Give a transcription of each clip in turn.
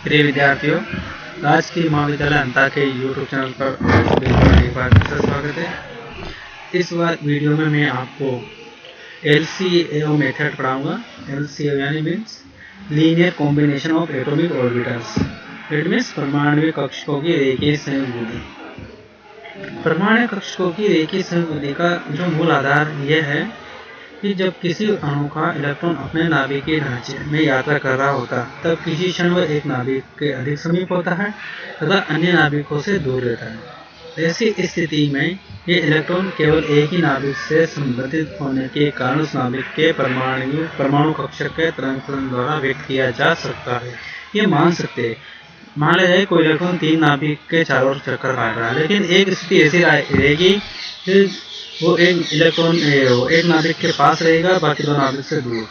प्रिय विद्यार्थियों, राजकीय महाविद्यालय अंता के यूट्यूब चैनल पर एक बार फिर से स्वागत है। इस बार वीडियो में मैं आपको LCAO मेथड पढ़ाऊंगा। LCAO यानी means linear combination of atomic orbitals. It means परमाणु कक्षकों की रेखीय संयुग्म विधि। परमाणु कक्षकों की रेखीय संयुग्म विधि का जो मूल आधार यह है कि जब किसी अणु का इलेक्ट्रॉन अपने नाभिक के ढांचे में यात्रा कर रहा होता, तब किसी क्षण वह एक नाभिक के अधिक समीप होता है तथा अन्य नाभिकों से दूर रहता है। ऐसी स्थिति में ये इलेक्ट्रॉन केवल एक ही नाभिक से संबंधित होने के कारण उस नाभिक के परमाणु कक्षक के तरंग फलन द्वारा व्यक्त किया जा सकता है। ये मान सकते हैं, मान लिया जाए कोई इलेक्ट्रॉन तीन नाभिक के चारों ओर चक्कर काट रहा है, लेकिन एक स्थिति ऐसी रहेगी कि वो एक इलेक्ट्रॉन एक नाभिक के पास रहेगा, बाकी दो नाभिक से दूर।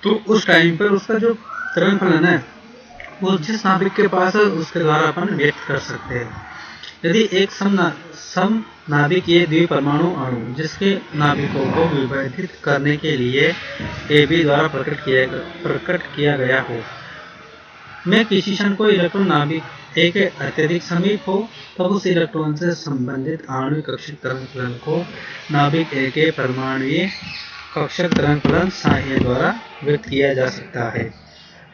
तो उस टाइम पर उसका जो तरंग फलन है वो जिस नाभिक के पास है उसके द्वारा अपन व्यक्त कर सकते हैं। यदि एक सम नाभिकीय द्विपरमाणु अणु जिसके नाभिकों को विभाजित करने के लिए AB द्वारा प्रकट किया गया हो में किसी क्षण को इलेक्ट्रॉन नाभिक A के अत्यधिक समीप हो, तब उस इलेक्ट्रॉन से संबंधित आणविक कक्षक तरंग फलन को नाभिक A के परमाणुीय कक्षक तरंग फलन psi द्वारा व्यक्त किया जा सकता है।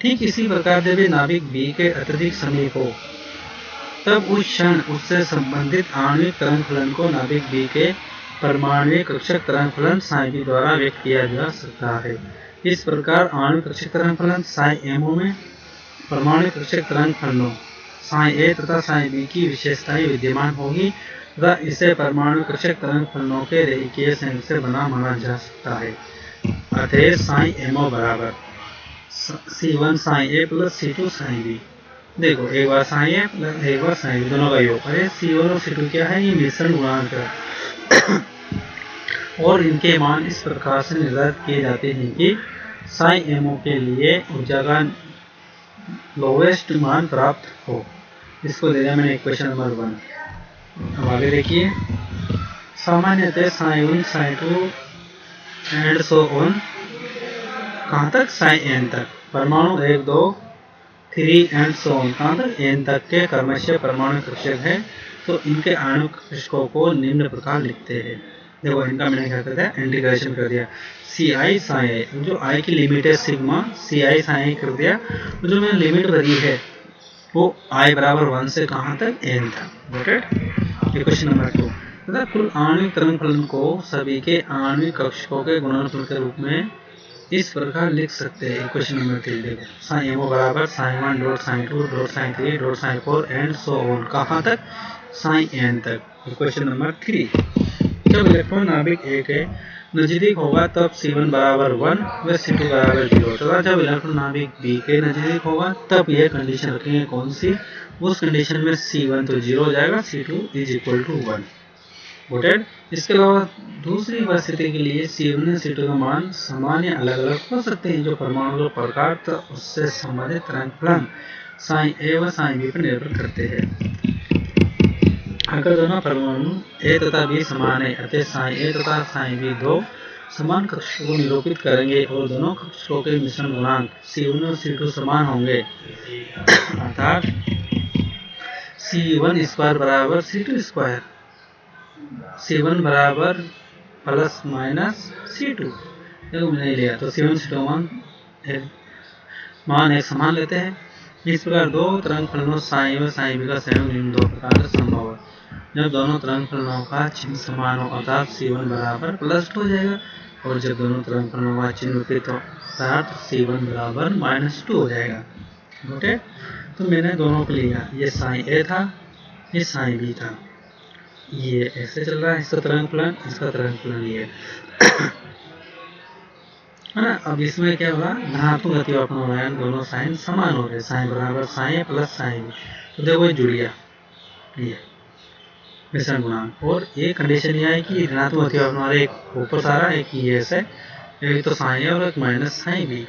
ठीक इसी प्रकार जब नाभिक B के अत्यधिक समीप हो, तब उस क्षण उससे संबंधित आणविक तरंग फलन को नाभिक B के परमाणुीय कक्षक तरंग फलन psi द्वारा व्यक्त किया जा सकता है। इस प्रकार आणविक कक्षक तरंग फलन psi MO में परमाणु कक्षक तरंग फलनों psi A तथा psi B की विशेषताएं विद्यमान होगी तथा इसे परमाणु कक्षक तरंग फलनों के रेखीय संयुग्म से बना माना जा सकता है। अतः psi MO बराबर C1 psi A plus C2 psi B। देखो, एक बार psi A प्लस एक बार psi B, दोनों का योग। अरे C1 और C2 क्या है? ये मिश्रण गुणांक है और इनके मान इस प्रकार से निर्धारित किए जाते हैं कि psi MO के लिए ऊर्जा का लोवेस्ट मान प्राप्त हो। इसको दे दिया मैंने इक्वेशन नंबर 1। अब आगे देखिए, सामान्यतः psi1 psi2 and so on कहाँ तक? psi n तक। परमाणु 1 2 3 एंड सो ऑन कहाँ तक? n तक के क्रमशः परमाणु कक्षक है। तो इनके आणविक कक्षकों को निम्न प्रकार लिखते हैं। देखो, इनका मैंने क्या कर दिया? इंटीग्रेशन कर दिया। Ci psi a, जो i की लिमिट है सिग्मा, Ci psi a कर दिया। तो जो मैंने लिमिट भरी है वो i बराबर 1 से कहाँ तक? n तक। Got it? Question number 2। तथा कुल आणविक तरंग फलन को सभी के आणविक कक्षकों के गुणनफल के रूप में इस प्रकार लिख सकते हैं। क्वेश्चन नंबर 3 देखो, psi MO बराबर psi1 dot psi2 dot psi3 dot psi4 and so on कहाँ तक? psi n तक। क्वेश्चन नंबर 3, जब इलेक्ट्रॉन नाभिक A के नजदीक होगा तब C1 बराबर 1 व C2 बराबर 0 तथा जब इलेक्ट्रॉन नाभिक B के नजदीक होगा तब यह कंडीशन रखेंगे कौन सी? उस कंडीशन में C1 तो 0 हो जाएगा, C2 is equal to 1। Noted? इसके अलावा दूसरी परिस्थिति के लिए C1 और C2 का मान समान या अलग अलग हो सकते हैं, जो परमाणु का प्रकार तथा उससे संबंधित तरंग फलन psi A व psi B पर निर्भर करते हैं। अगर दोनों परमाणु A तथा B समान है, अतः psi A तथा psi B दो समान कक्षकों को निरूपित करेंगे और दोनों कक्षकों के मिश्रण गुणांक C1 और C2 समान होंगे, अर्थात C1 स्क्वायर बराबर C2 स्क्वायर, C1 बराबर प्लस माइनस C2। देखो, मैंने लिया तो C1 C2 मान एक समान लेते हैं। इस प्रकार दो तरंग फलनों psi व psi B का संयोग इन दो प्रकार से संभव है। जब दोनों तरंग फलनों का चिन्ह समान हो अर्थात C1 बराबर प्लस 2 हो जाएगा, और जब दोनों तरंग फलनों का चिन्ह विपरीत हो अर्थात C1 बराबर माइनस 2 हो जाएगा। ओके, तो मैंने दोनों को लिया, ये psi A था, ये psi B था। ये ऐसे चल रहा है, इसका तरंग फलन, इसका तरंग फलन ये है ना। अब इसमें क्या होगा? धनात्मक गति अपनायन, दोनों साइन समान हो रहे, साइन बराबर psi A plus psi B। तो देखो ये जुड़ गया, ये मिश्रण गुणांक। और ये कंडीशन ये है कि ऋणात्मक गति अपना एक ऊपर सारा, एक ये ऐसे, एक तो psi A और एक माइनस psi B।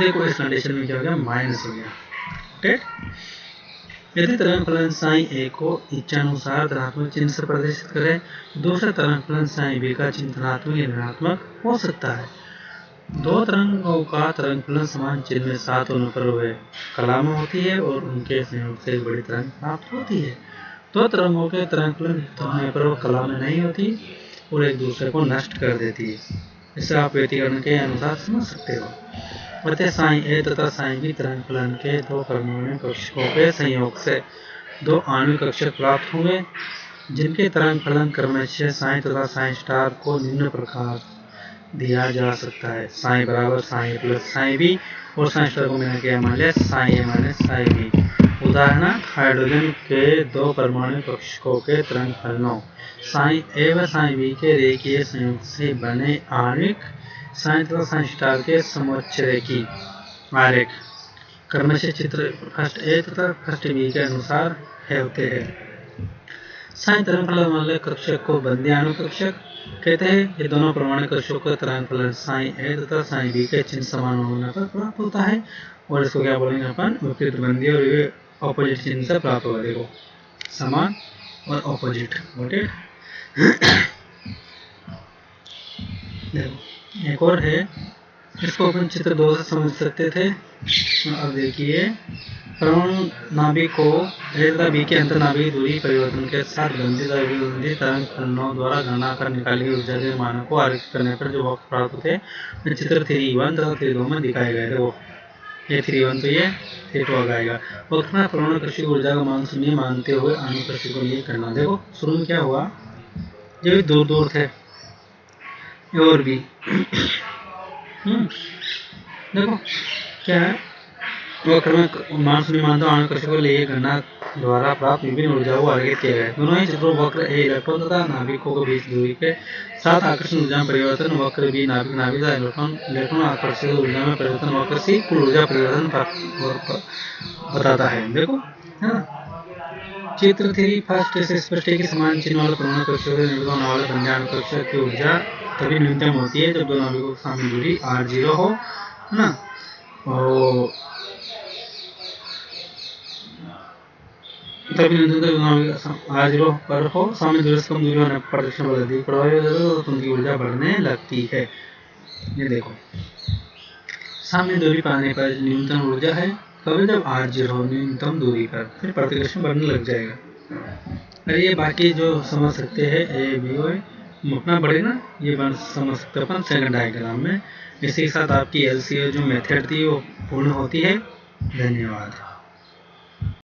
देखो इस कंडीशन में क्या हो गया? माइनस हो गया। ठीक? यदि तरंग फलन psi A को इच्छानुसार धनात्मक चिन्ह से प्रदर्शित करें, दूसरा तरंग फलन psi B का चिन्ह धनात्मक या ऋणात्मक हो सकता है। दो तरंगों का तरंग फलन समान चिन्ह में सात होने पर वह कला में होती है और उनके संयोग से एक बड़ी तरंग प्राप्त होती है। दो तरंगों के तरंग फलन युक्त होने पर वह कला में नहीं होती और एक दूसरे को नष्ट कर देती है। इसे आप व्यतिकरण के अनुसार समझ सकते हो। अतः साई ए तथा साई बी तरंग फलन के दो परमाणु कक्षकों के संयोग से दो आणविक कक्षक प्राप्त होंगे, जिनके तरंग फलन क्रमशः साई तथा साई स्टार को निम्न प्रकार दिया जा सकता है। साई बराबर साई प्लस साई बी और साई स्टार को मिला के मान लिया साई ए माइनस साई बी। उदाहरण, हाइड्रोजन के दो परमाणु कक्षकों के तरंग फलनों साई ए व साई बी के रेखीय संयोग से बने आणविक साई तथा साई स्टार के समोच्चरेखी आरेख क्रमशः चित्र फर्स्ट ए तथा फर्स्ट बी के अनुसार होते हैं। साई तरंग फलन वाले कक्षक को बंदी आणविक कक्षक कहते हैं। ये दोनों परमाणु कक्षकों का तरंग फलन साई ए तथा साई बी के चिन्ह समान होने पर प्राप्त होता है और इसको क्या बोलेंगे अपन, विपरीत बंदी, और ये ऑपोजिट चिन्ह से प्राप्त होगा। देखो, समान और ऑपोजिट, ओके। देखो एक और है, इसको अपन चित्र 2 से समझ सकते थे। अब देखिए, परमाणु नाभिक को ए तथा बी के अंतर नाभिक दूरी परिवर्तन के साथ बंधित अविबंधित तरंग फलनों द्वारा गणना कर निकाली गई ऊर्जा के मानों को आरेखित करने पर जो वक्र प्राप्त होते हैं चित्र 3.1 तथा 3.2 में दिखाए गए थे। वो ये 3.1 तो ये 3.2 आएगा। वक्र में परमाणु कृषि ऊर्जा का मान शून्य मानते हुए अणु कृषि को ये करना। देखो शुरू में क्या हुआ, जब दूर दूर थे और भी देखो क्या है, वक्र में मान शून्य मानते हुए अणु कृषि को लिए गणना द्वारा प्राप्त विभिन्न ऊर्जाओं को आरेखित किया गया। दोनों ही चित्रों वक्र ए इलेक्ट्रॉन तथा नाभिकों के बीच दूरी के साथ आकर्षण ऊर्जा में परिवर्तन, वक्र बी नाभिक तथा इलेक्ट्रॉन आकर्षित ऊर्जा में परिवर्तन, वक्र सी कुल ऊर्जा परिवर्तन बताता है। देखो है ना। चित्र 3 फर्स्ट से स्पष्ट है कि समान चिन्ह वाले परमाणु कक्षकों से निर्मित होने वाले बंदी आणविक कक्षक की ऊर्जा तभी न्यूनतम होती है जब दो नाभिकों की सामने दूरी r0 हो, है ना। और तभी r0 पर हो, सामने दूरी से कम दूरी होने पर प्रदक्षिण बल अधिक प्रभावी हो जाता है तो उनकी ऊर्जा बढ़ने लगती है। ये देखो, सामने दूरी पाने पर न्यूनतम ऊर्जा है, कभी जब r0 हो न्यूनतम दूरी पर, फिर प्रतिकर्षण बढ़ने लग जाएगा। अरे ये बाकी जो समझ सकते हैं ए बी ओ अपना बढ़े ना, ये समझ सकते अपन सेकंड डायग्राम में। इसी के साथ आपकी LCA जो मेथड थी वो पूर्ण होती है। धन्यवाद।